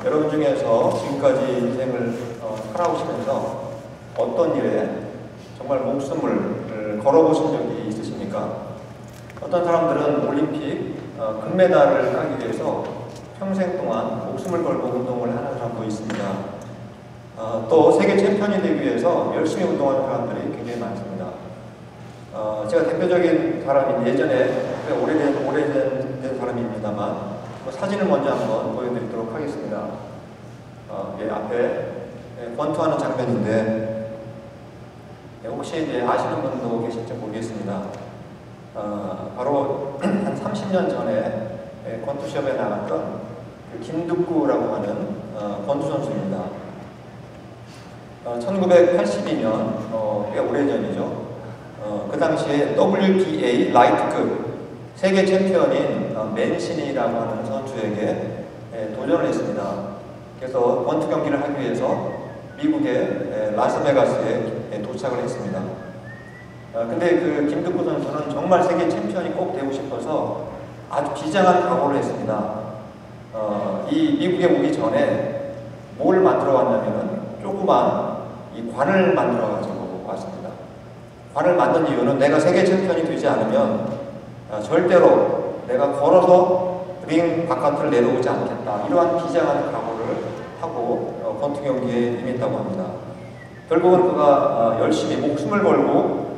여러분 중에서 지금까지 인생을 살아오시면서 어떤 일에 정말 목숨을 걸어보신 적이 있으십니까? 어떤 사람들은 올림픽 금메달을 따기 위해서 평생 동안 목숨을 걸고 운동을 하는 사람도 있습니다. 또 세계 챔피언이 되기 위해서 열심히 운동하는 사람들이 굉장히 많습니다. 제가 대표적인 사람인 예전에 오래된 사람입니다만 사진을 먼저 한번 보여드리도록 하겠습니다. 앞에 권투하는 장면인데 혹시 이제 아시는 분도 계실지 모르겠습니다. 바로 한 30년 전에 권투 시합에 나갔던 김득구라고 하는 권투 선수입니다. 1982년 꽤 오래전이죠. 그 당시에 WBA 라이트급 세계 챔피언인 맨시니라고 하는 선수에게 도전을 했습니다. 그래서 권투 경기를 하기 위해서 미국의 라스베가스에 도착을 했습니다. 근데 그 김득구 선수는 정말 세계 챔피언이 꼭 되고 싶어서 아주 비장한 각오를 했습니다. 이 미국에 오기 전에 뭘 만들어 왔냐면은 조그만 이 관을 만들어 가지고 왔습니다. 관을 만든 이유는 내가 세계 챔피언이 되지 않으면 절대로 내가 걸어서 링 바깥을 내려오지 않겠다. 이러한 비장한 각오를 하고 권투 경기에 임했다고 합니다. 결국은 그가 열심히 목숨을 걸고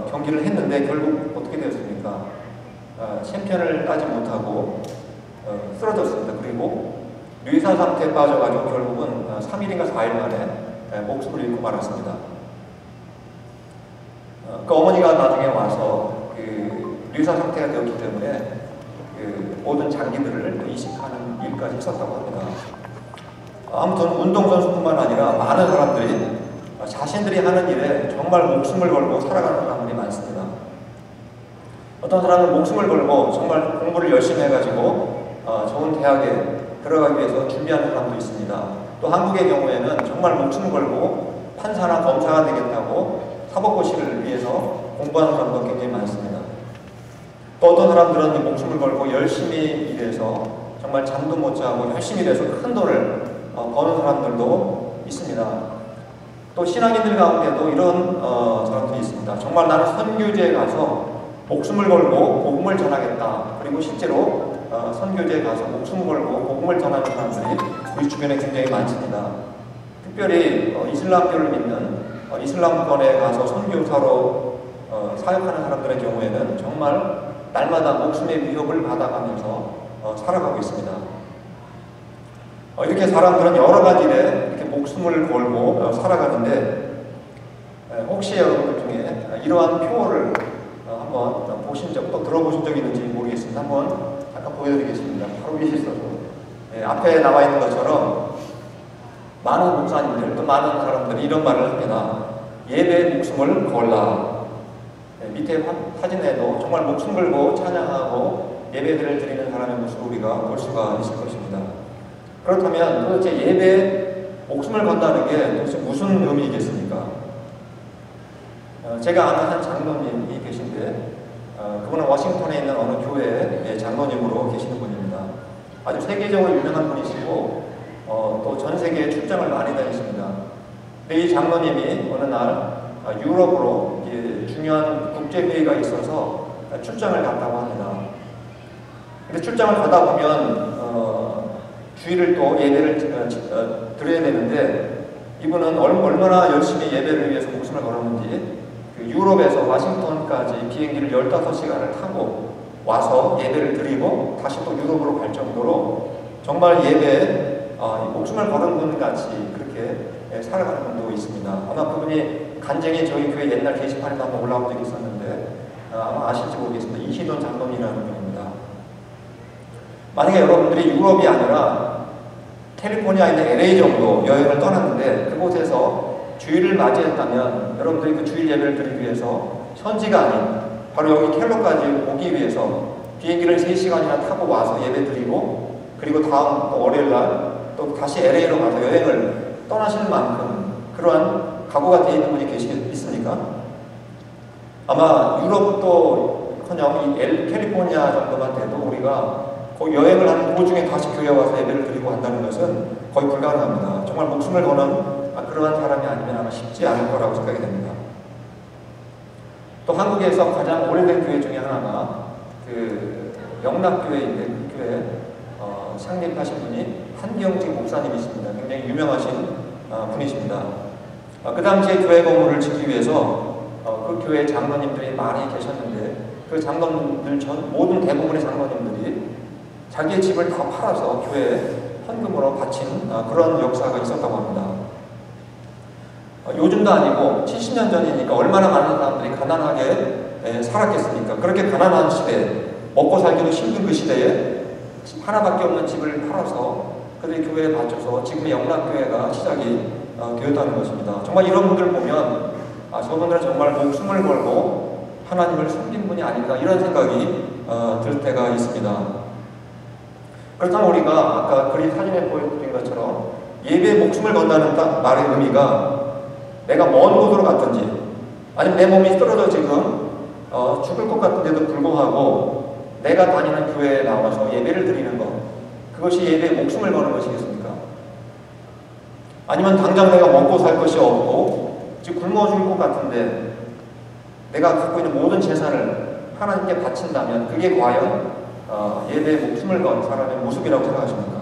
경기를 했는데 결국 어떻게 되었습니까? 챔피언을 따지 못하고 쓰러졌습니다. 그리고 뇌사 상태에 빠져가지고 결국은 3일인가 4일 만에 목숨을 잃고 말았습니다. 그 어머니가 나중에 와서 뇌사 상태가 되었기 때문에 모든 장기들을 이식하는 일까지 있었다고 합니다. 아무튼 운동선수뿐만 아니라 많은 사람들이 자신들이 하는 일에 정말 목숨을 걸고 살아가는 사람들이 많습니다. 어떤 사람은 목숨을 걸고 정말 공부를 열심히 해가지고 좋은 대학에 들어가기 위해서 준비하는 사람도 있습니다. 또 한국의 경우에는 정말 목숨을 걸고 판사나 검사가 되겠다고 사법고시를 위해서 공부하는 사람도 굉장히 많습니다. 또 어떤 사람들은 목숨을 걸고 열심히 일해서 정말 잠도 못 자고 열심히 일해서 큰 돈을 버는 사람들도 있습니다. 또 신앙인들 가운데도 이런 사람들이 있습니다. 정말 나는 선교지에 가서 목숨을 걸고 복음을 전하겠다. 그리고 실제로 선교지에 가서 목숨을 걸고 복음을 전하는 사람들이 우리 주변에 굉장히 많습니다. 특별히 이슬람교를 믿는 이슬람권에 가서 선교사로 사역하는 사람들의 경우에는 정말 날마다 목숨의 위협을 받아가면서 살아가고 있습니다. 이렇게 사람들은 여러 가지 일에 이렇게 목숨을 걸고 살아가는데 혹시 여러분들 중에 이러한 표어를 한번 보신 적, 또 들어보신 적이 있는지 모르겠습니다. 한번 잠깐 보여드리겠습니다. 바로 위에 있어서 앞에 나와 있는 것처럼 많은 목사님들 또 많은 사람들이 이런 말을 합니다. 예배의 목숨을 걸라. 밑에 사진에도 정말 목숨 걸고 찬양하고 예배들을 드리는 사람의 모습을 우리가 볼 수가 있을 것입니다. 그렇다면 도대체 예배에 목숨을 건다는 게 도대체 무슨 의미겠습니까? 제가 아는 한 장로님이 계신데 그분은 워싱턴에 있는 어느 교회의 장로님으로 계시는 분입니다. 아주 세계적으로 유명한 분이시고 또 전 세계에 출장을 많이 다니십니다. 근데 이 장로님이 어느 날 유럽으로 중요한 국제회의가 있어서 출장을 갔다고 합니다. 근데 출장을 가다 보면 주일을 또 예배를 드려야 되는데 이분은 얼마나 열심히 예배를 위해서 목숨을 걸었는지 유럽에서 와싱턴까지 비행기를 15시간을 타고 와서 예배를 드리고 다시 또 유럽으로 갈 정도로 정말 예배에 목숨을 걸은 분같이 그렇게 살아가는 분도 있습니다. 아마 그분이 간증이 저희 교회 옛날 게시판에도 한번 올라온 적이 있었는데 아마 아실지 모르겠습니다. 이희돈 장로님이라는 분입니다. 만약에 여러분들이 유럽이 아니라 캘리포니아에 있는 LA 정도 여행을 떠났는데 그곳에서 주일을 맞이했다면 여러분들이 그 주일 예배를 드리기 위해서 현지가 아닌 바로 여기 켈로까지 오기 위해서 비행기를 3시간이나 타고 와서 예배 드리고 그리고 다음 또 월요일날 또 다시 LA로 가서 여행을 떠나실 만큼 그러한 각오가 되어 있는 분이 있습니까? 아마 유럽도 커녕 이 캘리포니아 정도만 돼도 우리가 그 여행을 하는 도중에 다시 교회에 와서 예배를 드리고 한다는 것은 거의 불가능합니다. 정말 목숨을 거는 그러한 사람이 아니면 아마 쉽지 않을 거라고 생각이 됩니다. 또 한국에서 가장 오래된 교회 중에 하나가 그 영락교회인데 그 교회 창립하신 분이 한경직 목사님이십니다. 굉장히 유명하신 분이십니다. 그 당시에 교회 건물을 짓기 위해서 그 교회 장로님들이 많이 계셨는데 그 장로님들 모든 대부분의 장로님들이 자기의 집을 다 팔아서 교회에 헌금으로 바친 그런 역사가 있었다고 합니다. 요즘도 아니고 70년 전이니까 얼마나 많은 사람들이 가난하게 살았겠습니까? 그렇게 가난한 시대에, 먹고 살기도 힘든 그 시대에 하나밖에 없는 집을 팔아서 그들이 교회에 바쳐서 지금의 영락교회가 시작이 되었다는 것입니다. 정말 이런 분들 보면 저분들은 정말 목숨을 걸고 하나님을 섬긴 분이 아닌가 이런 생각이 들 때가 있습니다. 그렇다면 우리가 아까 그림 사진에 보여드린 것처럼 예배에 목숨을 건다는 말의 의미가 내가 먼 곳으로 갔든지 아니면 내 몸이 쓰러져 지금 죽을 것 같은데도 불구하고 내가 다니는 교회에 나와서 예배를 드리는 것, 그것이 예배에 목숨을 거는 것이겠습니까? 아니면 당장 내가 먹고 살 것이 없고 지금 굶어 죽을 것 같은데 내가 갖고 있는 모든 재산을 하나님께 바친다면 그게 과연 예배에 목숨을 건 사람의 모습이라고 생각하십니까?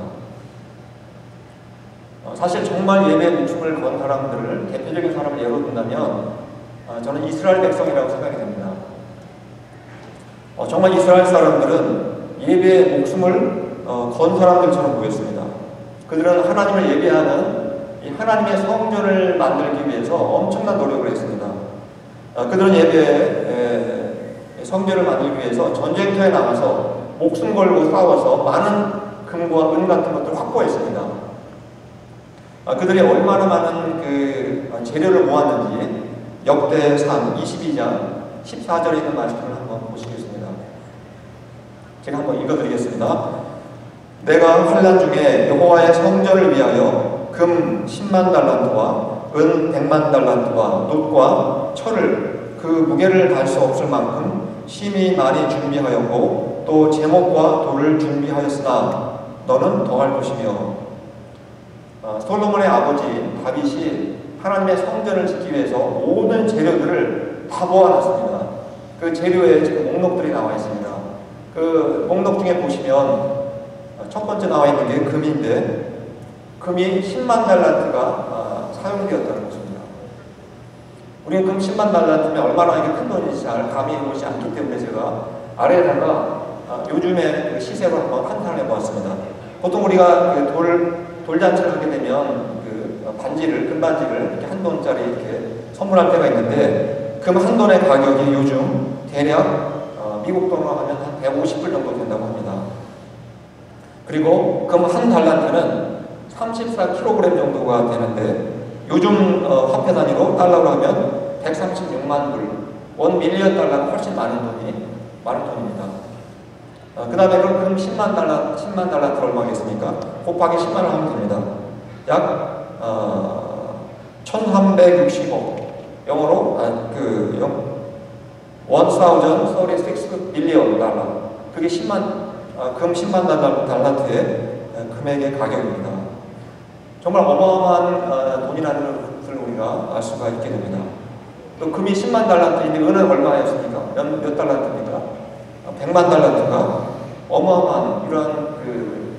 사실 정말 예배에 목숨을 건 사람들을 대표적인 사람을 예로 든다면 저는 이스라엘 백성이라고 생각이 됩니다. 정말 이스라엘 사람들은 예배에 목숨을 건 사람들처럼 보였습니다. 그들은 하나님을 예배하는 이 하나님의 성전을 만들기 위해서 엄청난 노력을 했습니다. 그들은 예배에 성전을 만들기 위해서 전쟁터에 나가서 목숨 걸고 싸워서 많은 금과 은 같은 것들을 확보했습니다. 그들이 얼마나 많은 그 재료를 모았는지 역대상 22장 14절에 있는 말씀을 한번 보시겠습니다. 제가 한번 읽어드리겠습니다. 내가 환난 중에 여호와의 성전을 위하여 금 10만 달란트와 은 100만 달란트와 놋과 철을 그 무게를 달 수 없을 만큼 심히 많이 준비하였고 또 제목과 돌을 준비하였으나 너는 더할 것이며 솔로몬의 아버지 다윗이 하나님의 성전을 짓기 위해서 모든 재료들을 다 모아놨습니다. 그 재료에 지금 목록들이 나와 있습니다. 그 목록 중에 보시면 첫 번째 나와 있는 게 금인데 금이 10만 달란트가 사용되었다는 것입니다. 우리는 금 10만 달란트면 얼마나 이게 큰 돈인지 잘 감이 오지 않기 때문에 제가 아래에다가 요즘에 그 시세로 한번 환산을 해보았습니다. 보통 우리가 그 돌잔치를 하게 되면 그 반지를, 금반지를 이렇게 한 돈짜리 이렇게 선물할 때가 있는데 금 한 돈의 가격이 요즘 대략 미국 돈으로 하면 한 150불 정도 된다고 합니다. 그리고 금 한 달란트는 34kg 정도가 되는데 요즘 화폐 단위로 달러로 하면 136만 불, 1밀리언 달러가 훨씬 많은 돈입니다. 그 다음에 그럼 금 10만 달란트 얼마겠습니까? 곱하기 10만을 하면 됩니다. 약 1360억 영어로 1036 밀리언 달러, 그게 금 10만 달란트의 금액의 가격입니다. 정말 어마어마한 돈이라는 것을 우리가 알 수가 있게 됩니다. 또 금이 10만 달란트인데 은은 얼마였습니까? 몇 달란트입니까? 100만 달란트가 어마어마한 이러한 그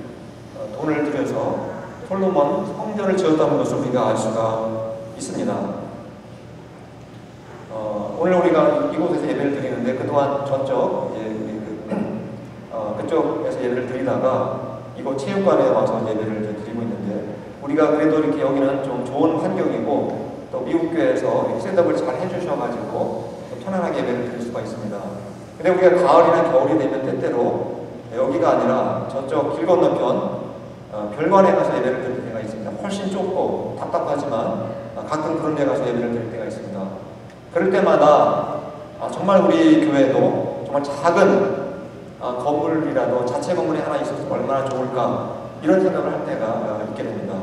돈을 들여서 솔로몬 성전을 지었다는 것을 우리가 알 수가 있습니다. 오늘 우리가 이곳에서 예배를 드리는데 그동안 저쪽 그쪽에서 예배를 드리다가 이곳 체육관에 와서 예배를 드리고 있는데 우리가 그래도 이렇게 여기는 좀 좋은 환경이고 또 미국 교회에서 셋업을 잘 해주셔가지고 편안하게 예배를 드릴 수가 있습니다. 근데 우리가 가을이나 겨울이 되면 때때로 여기가 아니라 저쪽 길 건너편 별관에 가서 예배를 드릴 때가 있습니다. 훨씬 좁고 답답하지만 가끔 그런 데 가서 예배를 드릴 때가 있습니다. 그럴 때마다 정말 우리 교회도 정말 작은 건물이라도 자체 건물이 하나 있어서 얼마나 좋을까 이런 생각을 할 때가 있게 됩니다.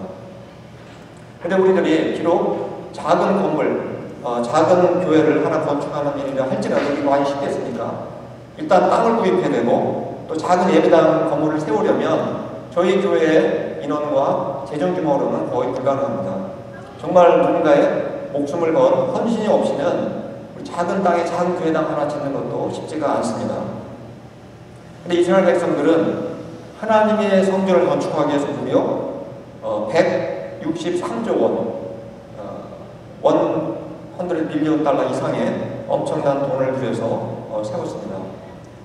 근데 우리들이 비록 작은 건물, 작은 교회를 하나 건축하는 일이라 할지라도 이거 많이 쉽겠습니까? 일단 땅을 구입해야 되고 또 작은 예배당 건물을 세우려면 저희 교회 인원과 재정 규모로는 거의 불가능합니다. 정말 누군가의 목숨을 건 헌신이 없이는 우리 작은 땅에 작은 교회당 하나 짓는 것도 쉽지가 않습니다. 근데 이스라엘 백성들은 하나님의 성전을 건축하기 위해서 무려 163조 원, 100밀리언 달러 이상의 엄청난 돈을 들여서 세웠습니다.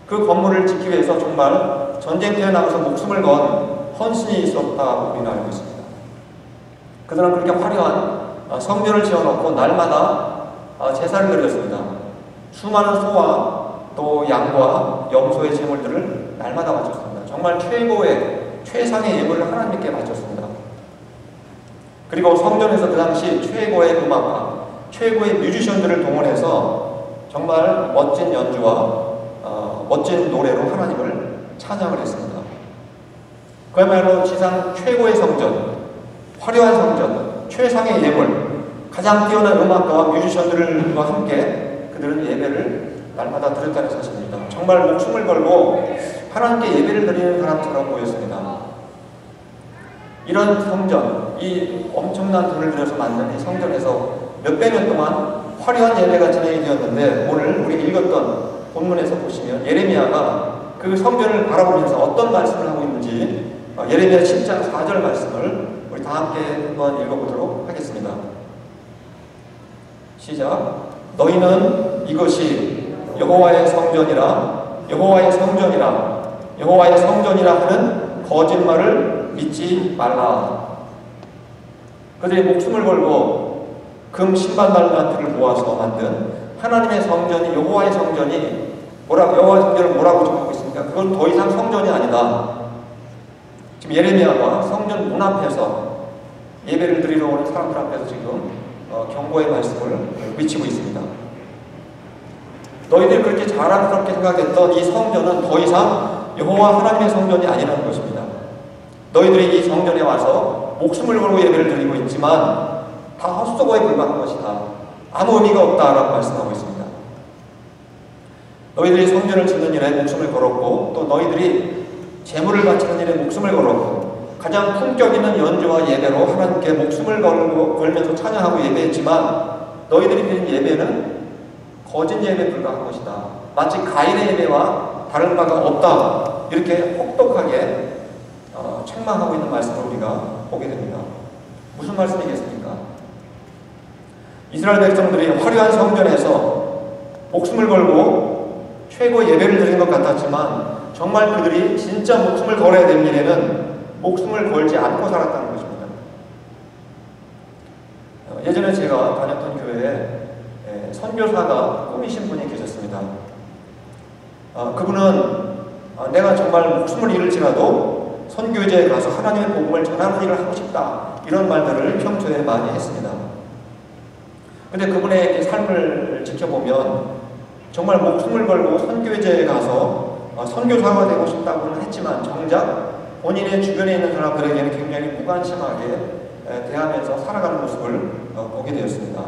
그 건물을 짓기 위해서 정말 전쟁터에 나가서 목숨을 건 헌신이 있었다고 우리는 알고 있습니다. 그들은 그렇게 화려한 성전을 지어놓고 날마다 제사를 드렸습니다. 수많은 소와 또 양과 염소의 제물들을 날마다 바쳤습니다. 정말 최상의 예물을 하나님께 바쳤습니다. 그리고 성전에서 그 당시 최고의 음악가, 최고의 뮤지션들을 동원해서 정말 멋진 연주와 멋진 노래로 하나님을 찬양을 했습니다. 그야말로 지상 최고의 성전, 화려한 성전, 최상의 예물, 가장 뛰어난 음악가와 뮤지션들과 함께 그들은 예배를 날마다 드렸다는 사실입니다. 정말 목숨을 걸고 하나님께 예배를 드리는 사람처럼 보였습니다. 이런 성전, 이 엄청난 돈을 들여서 만든 이 성전에서 몇백 년 동안 화려한 예배가 진행이 되었는데, 오늘 우리 읽었던 본문에서 보시면 예레미야가 그 성전을 바라보면서 어떤 말씀을 하고 있는지 예레미야 10장 4절 말씀을 우리 다 함께 한번 읽어보도록 하겠습니다. 시작. 너희는 이것이 여호와의 성전이라 여호와의 성전이라 여호와의 성전이라 하는 거짓말을 믿지 말라. 그들이 목숨을 걸고 금 신반 달란트를 모아서 만든 하나님의 성전이, 여호와의 성전이 여호와의 성전을 뭐라고 적고 있습니까? 그건 더 이상 성전이 아니다. 지금 예레미야가 성전 문 앞에서 예배를 드리러 오는 사람들 앞에서 지금 경고의 말씀을 외치고 있습니다. 너희들이 그렇게 자랑스럽게 생각했던 이 성전은 더 이상 여호와 하나님의 성전이 아니라는 것입니다. 너희들이 이 성전에 와서 목숨을 걸고 예배를 드리고 있지만 다 헛수고에 불과한 것이다. 아무 의미가 없다라고 말씀하고 있습니다. 너희들이 성전을 짓는 일에 목숨을 걸었고, 또 너희들이 제물을 바치는 일에 목숨을 걸었고, 가장 품격 있는 연주와 예배로 하나님께 목숨을 걸면서 찬양하고 예배했지만 너희들이 드린 예배는 거짓 예배에 불과한 것이다. 마치 가인의 예배와 다른 바가 없다. 이렇게 혹독하게 책망하고 있는 말씀을 우리가 보게 됩니다. 무슨 말씀이겠습니까? 이스라엘 백성들이 화려한 성전에서 목숨을 걸고 최고 예배를 드린 것 같았지만 정말 그들이 진짜 목숨을 걸어야 될 일에는 목숨을 걸지 않고 살았다는 것입니다. 예전에 제가 다녔던 교회에 선교사가 꿈이신 분이 계셨습니다. 그분은 내가 정말 목숨을 잃을지라도 선교제에 가서 하나님의 복음을 전하는 일을 하고 싶다, 이런 말들을 평소에 많이 했습니다. 근데 그분의 삶을 지켜보면 정말 목숨을 걸고 선교제에 가서 선교사가 되고 싶다고는 했지만 정작 본인의 주변에 있는 사람들에게는 굉장히 무관심하게 대하면서 살아가는 모습을 보게 되었습니다.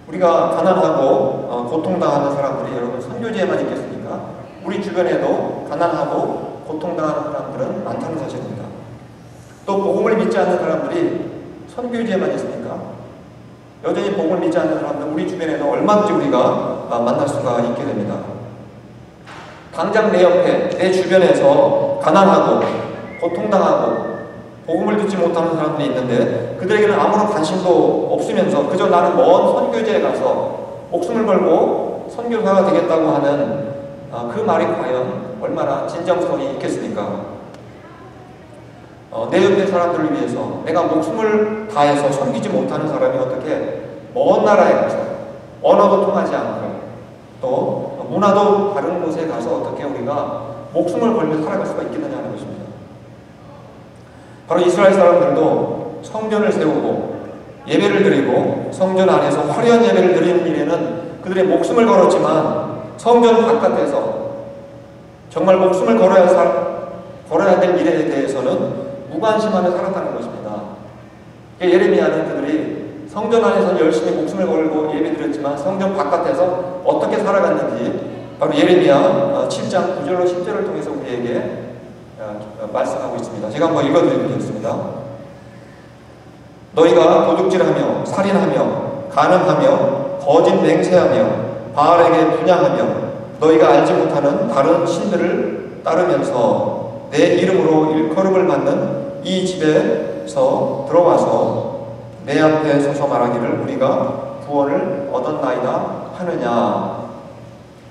우리가 가난하고 고통당하는 사람들이 여러분 선교제에만 있겠습니까? 우리 주변에도 가난하고 고통당하는 사람들은 많다는 사실입니다. 또 복음을 믿지 않는 사람들이 선교제에만 있습니까? 여전히 복음을 믿지 않는 사람들 우리 주변에도 얼마든지 우리가 만날 수가 있게 됩니다. 당장 내 옆에, 내 주변에서 가난하고 고통당하고 복음을 듣지 못하는 사람들이 있는데 그들에게는 아무런 관심도 없으면서 그저 나는 먼 선교제에 가서 목숨을 걸고 선교사가 되겠다고 하는 그 말이 과연 얼마나 진정성이 있겠습니까? 내 옆에 사람들을 위해서 내가 목숨을 다해서 섬기지 못하는 사람이 어떻게 먼 나라에 가서 언어도 통하지 않고 또 문화도 다른 곳에 가서 어떻게 우리가 목숨을 걸며 살아갈 수가 있겠느냐 하는 것입니다. 바로 이스라엘 사람들도 성전을 세우고 예배를 드리고 성전 안에서 화려한 예배를 드리는 일에는 그들의 목숨을 걸었지만 성전 바깥에서 정말 목숨을 걸어야 될 일에 대해서는 무관심하며 살았다는 것입니다. 예레미야는 그들이 성전 안에서는 열심히 목숨을 걸고 예배드렸지만 성전 바깥에서 어떻게 살아갔는지 바로 예레미야 7장 9절로 10절을 통해서 우리에게 말씀하고 있습니다. 제가 한번 읽어드리겠습니다. 너희가 도둑질하며 살인하며 간음하며 거짓 맹세하며 바알에게 분향하며 너희가 알지 못하는 다른 신들을 따르면서 내 이름으로 일컬음을 받는 이 집에서 들어와서 내 앞에 서서 말하기를 우리가 구원을 얻었나이다 하느냐.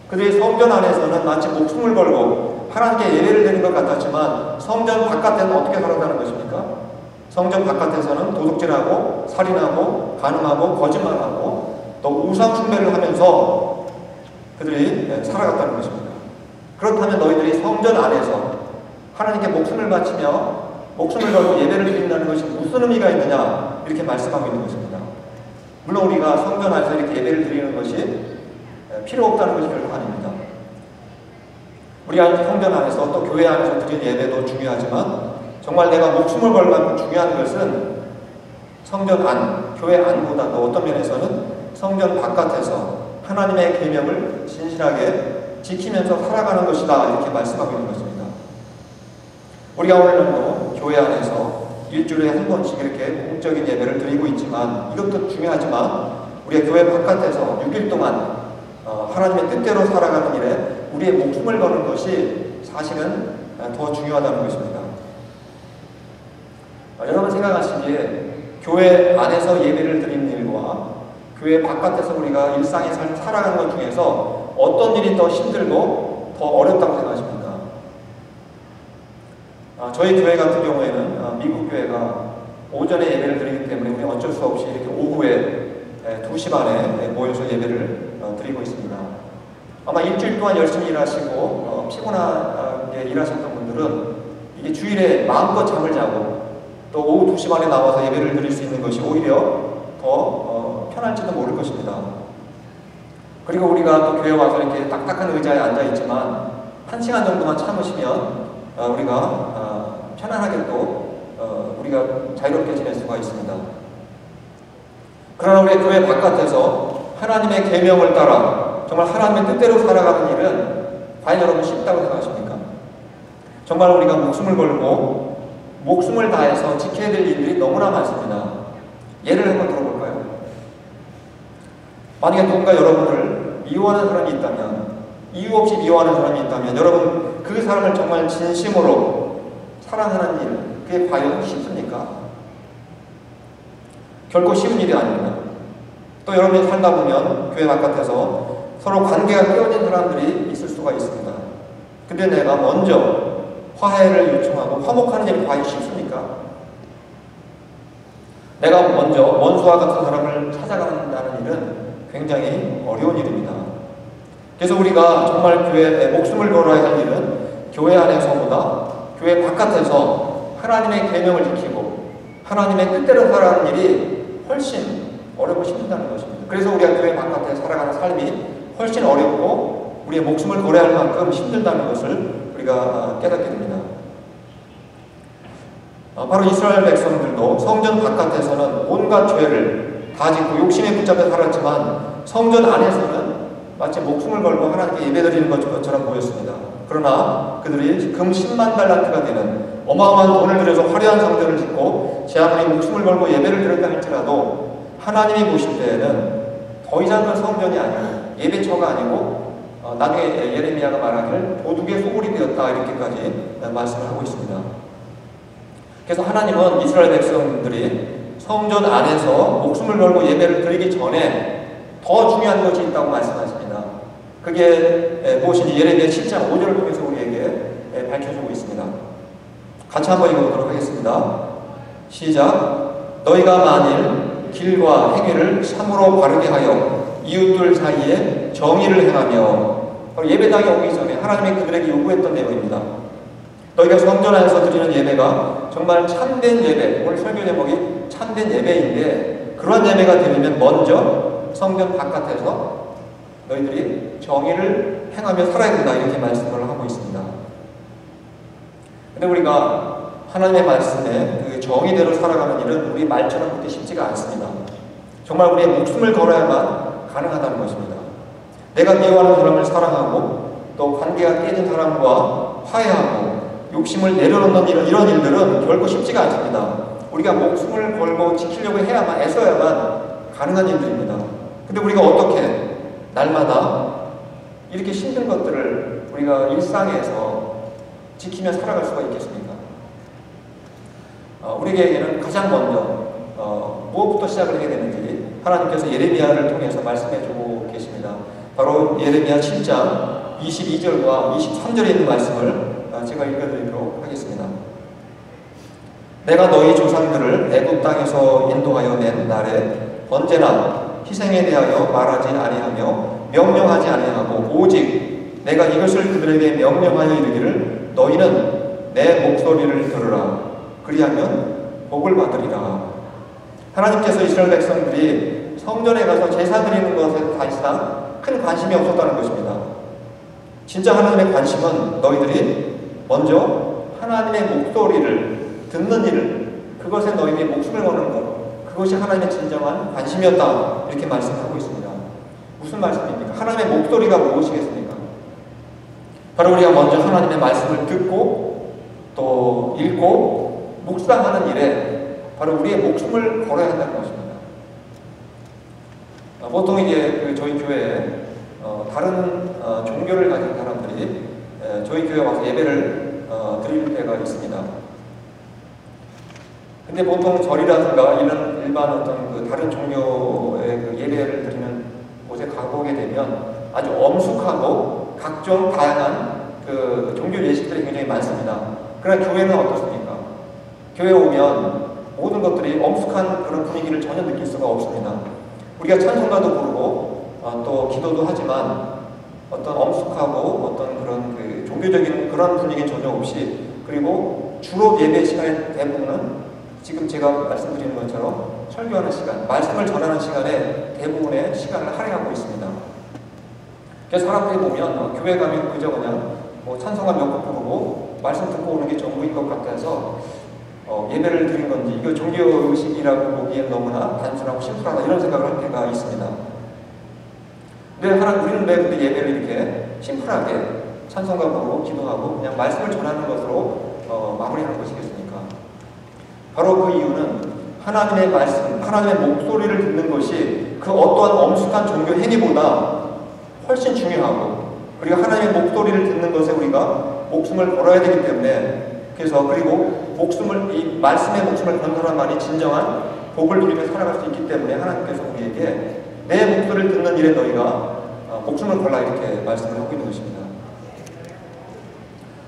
그들이 성전 안에서는 마치 목숨을 걸고 하나님께 예배를 드리는 것 같았지만 성전 바깥에는 어떻게 살았다는 것입니까? 성전 바깥에서는 도둑질하고 살인하고 간음하고 거짓말하고 또 우상 숭배를 하면서 그들이 살아갔다는 것입니다. 그렇다면 너희들이 성전 안에서 하나님께 목숨을 바치며 목숨을 걸고 예배를 드린다는 것이 무슨 의미가 있느냐 이렇게 말씀하고 있는 것입니다. 물론 우리가 성전 안에서 이렇게 예배를 드리는 것이 필요 없다는 것이 결코 아닙니다. 우리가 성전 안에서 또 교회 안에서 드리는 예배도 중요하지만 정말 내가 목숨을 걸 만큼 중요한 것은 성전 안, 교회 안보다도 어떤 면에서는 성전 바깥에서 하나님의 계명을 진실하게 지키면서 살아가는 것이다 이렇게 말씀하고 있는 것입니다. 우리가 오늘도 교회 안에서 일주일에 한 번씩 이렇게 공적인 예배를 드리고 있지만 이것도 중요하지만 우리가 교회 바깥에서 6일 동안 하나님의 뜻대로 살아가는 일에 우리의 목숨을 거는 것이 사실은 더 중요하다는 것입니다. 여러분 생각하시기에 교회 안에서 예배를 드리는 일과 교회 바깥에서 우리가 일상의 삶을 살아가는 것 중에서 어떤 일이 더 힘들고 더 어렵다고 생각하십니까? 저희 교회 같은 경우에는 미국 교회가 오전에 예배를 드리기 때문에 우리 어쩔 수 없이 이렇게 오후에 2시 반에 모여서 예배를 드리고 있습니다. 아마 일주일 동안 열심히 일하시고 피곤하게 일하셨던 분들은 이게 주일에 마음껏 잠을 자고 또 오후 2시 반에 나와서 예배를 드릴 수 있는 것이 오히려 더 편할지도 모를 것입니다. 그리고 우리가 또 교회 와서 이렇게 딱딱한 의자에 앉아 있지만 1시간 정도만 참으시면 우리가 편안하게 또 우리가 자유롭게 지낼 수가 있습니다. 그러나 우리 교회 바깥에서 하나님의 계명을 따라 정말 하나님의 뜻대로 살아가는 일은 과연 여러분 쉽다고 생각하십니까? 정말 우리가 목숨을 걸고 목숨을 다해서 지켜야 될 일들이 너무나 많습니다. 예를 한번 들어볼까요? 만약에 누군가 여러분을 미워하는 사람이 있다면, 이유 없이 미워하는 사람이 있다면 여러분 그 사람을 정말 진심으로 사랑하는 일, 그게 과연 쉽습니까? 결코 쉬운 일이 아닙니다. 또 여러분이 살다 보면 교회 바깥에서 서로 관계가 깨어진 사람들이 있을 수가 있습니다. 근데 내가 먼저 화해를 요청하고 화목하는 일이 과연 쉽습니까? 내가 먼저 원수와 같은 사람을 찾아간다는 일은 굉장히 어려운 일입니다. 그래서 우리가 정말 교회에 목숨을 걸어야 할 일은 교회 안에서보다 교회 바깥에서 하나님의 계명을 지키고 하나님의 뜻대로 살아가는 일이 훨씬 어렵고 힘들다는 것입니다. 그래서 우리가 교회 바깥에 살아가는 삶이 훨씬 어렵고 우리의 목숨을 걸어야 할 만큼 힘들다는 것을 우리가 깨닫게 됩니다. 바로 이스라엘 백성들도 성전 바깥에서는 온갖 죄를 다 짓고 욕심에 붙잡혀 살았지만 성전 안에서는 마치 목숨을 걸고 하나님께 예배드리는 것처럼 보였습니다. 그러나 그들이 금 10만 달란트가 되는 어마어마한 돈을 들여서 화려한 성전을 짓고 제 아무리 목숨을 걸고 예배를 드렸다 할지라도 하나님이 보실 때에는 더 이상 그 성전이 아니고 예배처가 아니고 나중에 예레미야가 말하기를 도둑의 소굴이 되었다 이렇게까지 말씀을 하고 있습니다. 그래서 하나님은 이스라엘 백성들이 성전 안에서 목숨을 걸고 예배를 드리기 전에 더 중요한 것이 있다고 말씀하십니다. 그게 무엇인지 예레미야 7장 5절을 통해서 우리에게 밝혀주고 있습니다. 같이 한번 읽어보도록 하겠습니다. 시작. 너희가 만일 길과 행위를 참으로 바르게 하여 이웃들 사이에 정의를 행하며, 예배당에 오기 전에 하나님이 그들에게 요구했던 내용입니다. 너희가 성전 안에서 드리는 예배가 정말 참된 예배, 오늘 설교 제목이 참된 예배인데 그러한 예배가 되려면 먼저 성전 바깥에서 너희들이 정의를 행하며 살아야 된다 이렇게 말씀을 하고 있습니다. 근데 우리가 하나님의 말씀에 그 정의대로 살아가는 일은 우리 말처럼 그렇게 쉽지가 않습니다. 정말 우리의 목숨을 걸어야만 가능하다는 것입니다. 내가 미워하는 사람을 사랑하고 또 관계가 깨진 사람과 화해하고 욕심을 내려놓는 이런 일들은 결코 쉽지가 않습니다. 우리가 목숨을 걸고 지키려고 해야만, 애써야만 가능한 일들입니다. 근데 우리가 어떻게 날마다 이렇게 힘든 것들을 우리가 일상에서 지키며 살아갈 수가 있겠습니까? 우리에게는 가장 먼저 무엇부터 시작을 해야 되는지 하나님께서 예레미야를 통해서 말씀해 주고 계십니다. 바로 예레미야 7장 22절과 23절에 있는 말씀을 제가 읽어드리도록 하겠습니다. 내가 너희 조상들을 애굽 땅에서 인도하여 낸 날에 언제나 희생에 대하여 말하지 아니하며 명령하지 아니하고 오직 내가 이것을 그들에게 명령하여 이르기를 너희는 내 목소리를 들으라 그리하면 복을 받으리라. 하나님께서 이스라엘 백성들이 성전에 가서 제사 드리는 것에 더 이상 큰 관심이 없었다는 것입니다. 진짜 하나님의 관심은 너희들이 먼저 하나님의 목소리를 듣는 일을, 그것에 너희들이 목숨을 거는 것, 그것이 하나님의 진정한 관심이었다, 이렇게 말씀하고 있습니다. 무슨 말씀입니까? 하나님의 목소리가 무엇이겠습니까? 바로 우리가 먼저 하나님의 말씀을 듣고 또 읽고 묵상하는 일에 바로 우리의 목숨을 걸어야 한다는 것입니다. 보통 이제 저희 교회에 다른 종교를 가진 사람들이 저희 교회에 와서 예배를 드릴 때가 있습니다. 근데 보통 절이라든가 이런 일반 어떤 그 다른 종교의 그 예배를 드리는 곳에 가보게 되면 아주 엄숙하고 각종 다양한 그 종교 예식들이 굉장히 많습니다. 그러나 교회는 어떻습니까? 교회에 오면 모든 것들이 엄숙한 그런 분위기를 전혀 느낄 수가 없습니다. 우리가 찬송가도 부르고 또 기도도 하지만 어떤 엄숙하고 어떤 그런 그 종교적인 그런 분위기는 전혀 없이, 그리고 주로 예배 시간의 대부분은 지금 제가 말씀드리는 것처럼 설교하는 시간, 말씀을 전하는 시간에 대부분의 시간을 할애하고 있습니다. 그래서 사람들이 보면 교회 가면 그저 그냥 찬송가 몇 곡 부르고 말씀 듣고 오는 게 전부인 것 같아서 예배를 드린 건지 이거 종교의식이라고 보기엔 너무나 단순하고 심플하다, 이런 생각을 할 때가 있습니다. 근데 우리는 왜 근데 예배를 이렇게 심플하게 찬송가 부르고 기도하고 그냥 말씀을 전하는 것으로 마무리하는 것이겠습니까? 바로 그 이유는 하나님의 말씀, 하나님의 목소리를 듣는 것이 그 어떠한 엄숙한 종교 행위보다 훨씬 중요하고, 그리고 하나님의 목소리를 듣는 것에 우리가 목숨을 걸어야 되기 때문에, 그래서 그리고 이 말씀의 목숨을 건 사람만이 진정한 복을 누리며 살아갈 수 있기 때문에 하나님께서 우리에게 내 목소리를 듣는 일에 너희가 목숨을 걸라, 이렇게 말씀을 하고 있는 것입니다.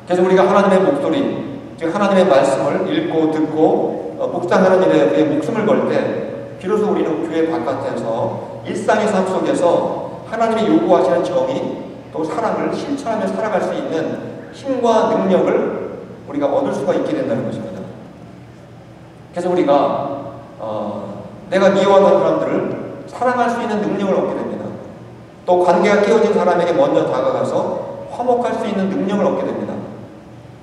그래서 우리가 하나님의 목소리, 즉 하나님의 말씀을 읽고 듣고 묵상하는 일에 우리의 목숨을 걸 때 비로소 우리는 교회 바깥에서 일상의 삶 속에서 하나님이 요구하시는 정의 또 사랑을 실천하며 살아갈 수 있는 힘과 능력을 우리가 얻을 수가 있게 된다는 것입니다. 그래서 우리가 내가 미워하는 사람들을 사랑할 수 있는 능력을 얻게 됩니다. 또 관계가 깨어진 사람에게 먼저 다가가서 화목할 수 있는 능력을 얻게 됩니다.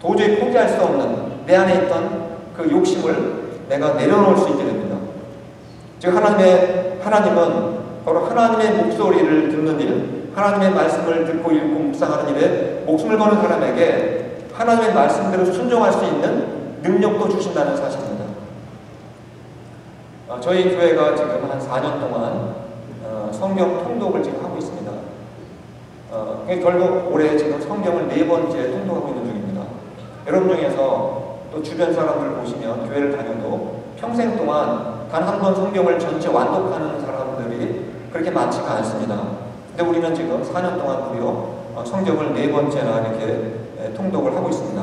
도저히 포기할 수 없는 내 안에 있던 그 욕심을 내가 내려놓을 수 있게 됩니다. 즉 하나님은 바로 하나님의 목소리를 듣는 일, 하나님의 말씀을 듣고 읽고 묵상하는 일에 목숨을 거는 사람에게 하나님의 말씀대로 순종할 수 있는 능력도 주신다는 사실입니다. 저희 교회가 지금 한 4년 동안 성경 통독을 지금 하고 있습니다. 결국 올해 지금 성경을 4번째 통독하고 있는 중입니다. 여러분 중에서 또 주변 사람들을 보시면 교회를 다녀도 평생 동안 단 한 번 성경을 전체 완독하는 사람들이 그렇게 많지가 않습니다. 근데 우리는 지금 4년 동안 무려 성경을 4번째나 이렇게 통독을 하고 있습니다.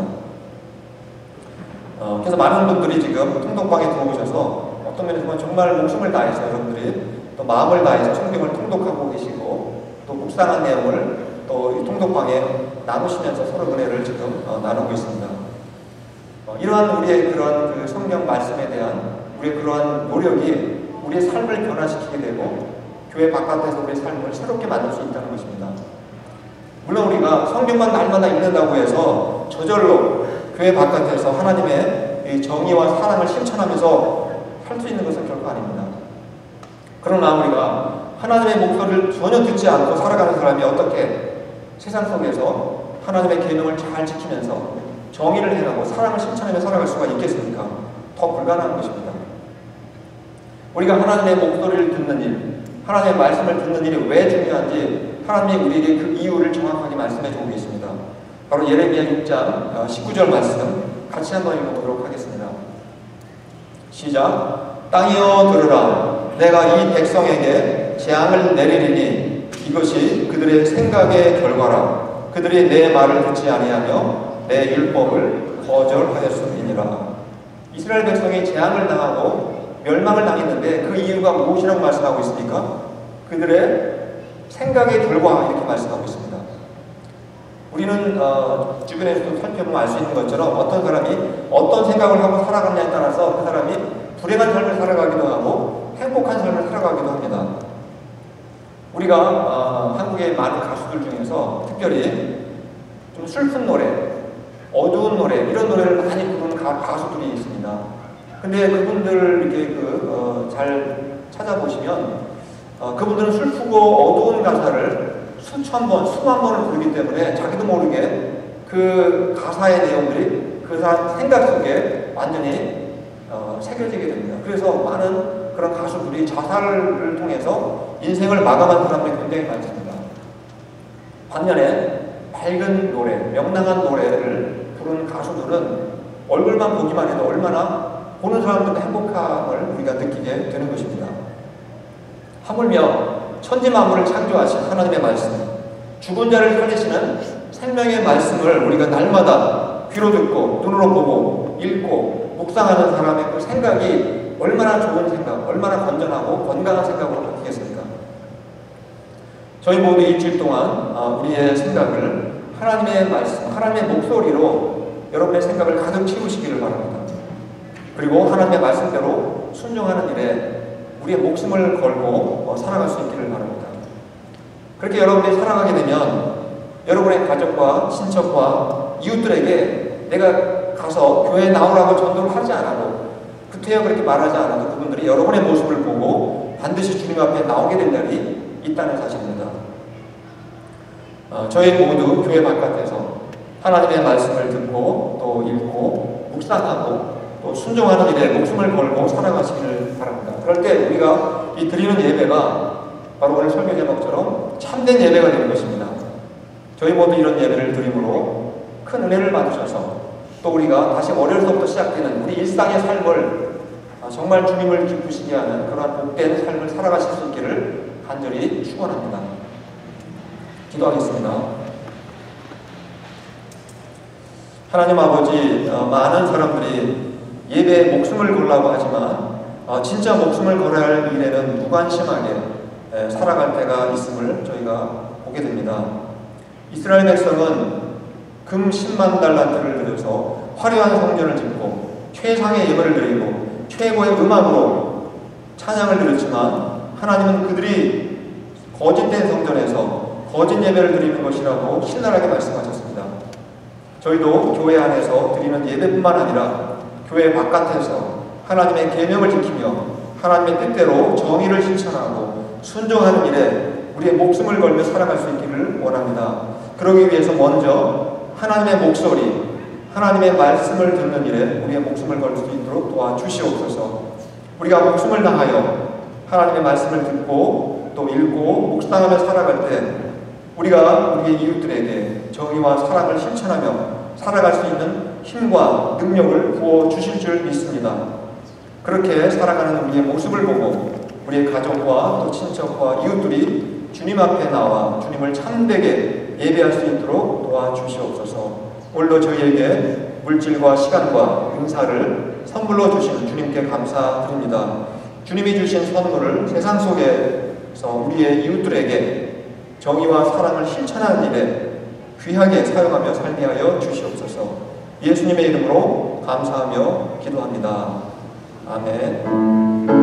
그래서 많은 분들이 지금 통독방에 들어오셔서 어떤 면에서 정말 목숨을 다해서 여러분들이 또 마음을 다해서 성경을 통독하고 계시고 또 묵상한 내용을 또 통독방에 나누시면서 서로 은혜를 지금 나누고 있습니다. 이러한 우리의 그런 그 성경 말씀에 대한 우리의 그러한 노력이 우리의 삶을 변화시키게 되고 교회 바깥에서 우리의 삶을 새롭게 만들 수 있다는 것입니다. 물론 우리가 성경만 날마다 읽는다고 해서 저절로 교회 바깥에서 하나님의 정의와 사랑을 실천하면서 살 수 있는 것은 결코 아닙니다. 그러나 우리가 하나님의 목소리를 전혀 듣지 않고 살아가는 사람이 어떻게 세상 속에서 하나님의 계명을 잘 지키면서 정의를 행하고 사랑을 실천하며 살아갈 수가 있겠습니까? 더 불가능한 것입니다. 우리가 하나님의 목소리를 듣는 일, 하나님의 말씀을 듣는 일이 왜 중요한지 하나님이 우리에게 그 이유를 정확하게 말씀해 주고 계십니다. 바로 예레미야 6장 19절 말씀 같이 한번 읽어보도록 하겠습니다. 시작. 땅이여 들으라. 내가 이 백성에게 재앙을 내리리니 이것이 그들의 생각의 결과라. 그들이 내 말을 듣지 아니하며 내 율법을 거절하였음이니라. 이스라엘 백성이 재앙을 당하고 멸망을 당했는데 그 이유가 무엇이라고 말씀하고 있습니까? 그들의 생각의 결과 이렇게 말씀하고 있습니다. 우리는 주변에서도 살펴보면 알 수 있는 것처럼 어떤 사람이 어떤 생각을 하고 살아가느냐에 따라서 그 사람이 불행한 삶을 살아가기도 하고 행복한 삶을 살아가기도 합니다. 우리가 한국의 많은 가수들 중에서 특별히 좀 슬픈 노래, 어두운 노래 이런 노래를 많이 부르는 가수들이 있습니다. 근데 그분들 이렇게 잘 찾아보시면 그분들은 슬프고 어두운 가사를 수천 번, 수만 번을 부르기 때문에 자기도 모르게 그 가사의 내용들이 그 사람 생각 속에 완전히 새겨지게 됩니다. 그래서 많은 그런 가수들이 자살을 통해서 인생을 마감한 사람들이 굉장히 많습니다. 반면에 밝은 노래, 명랑한 노래를 부르는 가수들은 얼굴만 보기만 해도 얼마나 보는 사람들도 행복함을 우리가 느끼게 되는 것입니다. 하물며 천지만물을 창조하신 하나님의 말씀, 죽은 자를 살리시는 생명의 말씀을 우리가 날마다 귀로 듣고 눈으로 보고 읽고 묵상하는 사람의 그 생각이 얼마나 좋은 생각, 얼마나 건전하고 건강한 생각으로 바뀌겠습니까? 저희 모두 일주일 동안 우리의 생각을 하나님의 말씀, 하나님의 목소리로 여러분의 생각을 가득 채우시기를 바랍니다. 그리고 하나님의 말씀대로 순종하는 일에 우리의 목숨을 걸고 살아갈 수 있기를 바랍니다. 그렇게 여러분이 살아가게 되면 여러분의 가족과 친척과 이웃들에게 내가 가서 교회에 나오라고 전도를 하지 않아도 구태여 그렇게 말하지 않아도 그분들이 여러분의 모습을 보고 반드시 주님 앞에 나오게 될 날이 있다는 사실입니다. 저희 모두 교회 바깥에서 하나님의 말씀을 듣고 또 읽고 묵상하고 또 순종하는 일에 목숨을 걸고 살아가시기를 바랍니다. 그럴 때 우리가 이 드리는 예배가 바로 오늘 설교 제목처럼 참된 예배가 되는 것입니다. 저희 모두 이런 예배를 드림으로 큰 은혜를 받으셔서 또 우리가 다시 월요일부터 시작되는 우리 일상의 삶을 정말 주님을 기쁘시게 하는 그러한 복된 삶을 살아가실 수 있기를 간절히 축원합니다. 기도하겠습니다. 하나님 아버지, 많은 사람들이 예배에 목숨을 걸라고 하지만 진짜 목숨을 걸어야 할 일에는 무관심하게 살아갈 때가 있음을 저희가 보게 됩니다. 이스라엘 백성은 금 10만 달란트를 들여서 화려한 성전을 짓고 최상의 예배를 드리고 최고의 음악으로 찬양을 드렸지만 하나님은 그들이 거짓된 성전에서 거짓 예배를 드리는 것이라고 신랄하게 말씀하셨습니다. 저희도 교회 안에서 드리는 예배뿐만 아니라 교회 바깥에서 하나님의 계명을 지키며 하나님의 뜻대로 정의를 실천하고 순종하는 일에 우리의 목숨을 걸며 살아갈 수 있기를 원합니다. 그러기 위해서 먼저 하나님의 목소리, 하나님의 말씀을 듣는 일에 우리의 목숨을 걸 수 있도록 도와주시옵소서. 우리가 목숨을 다하여 하나님의 말씀을 듣고 또 읽고 묵상하며 살아갈 때 우리가 우리의 이웃들에게 정의와 사랑을 실천하며 살아갈 수 있는 힘과 능력을 부어주실 줄 믿습니다. 그렇게 살아가는 우리의 모습을 보고 우리의 가족과 또 친척과 이웃들이 주님 앞에 나와 주님을 참되게 예배할 수 있도록 도와주시옵소서. 오늘도 저희에게 물질과 시간과 은사를 선물로 주신 주님께 감사드립니다. 주님이 주신 선물을 세상 속에서 우리의 이웃들에게 정의와 사랑을 실천하는 일에 귀하게 사용하며 살게 하여 주시옵소서. 예수님의 이름으로 감사하며 기도합니다. 아멘.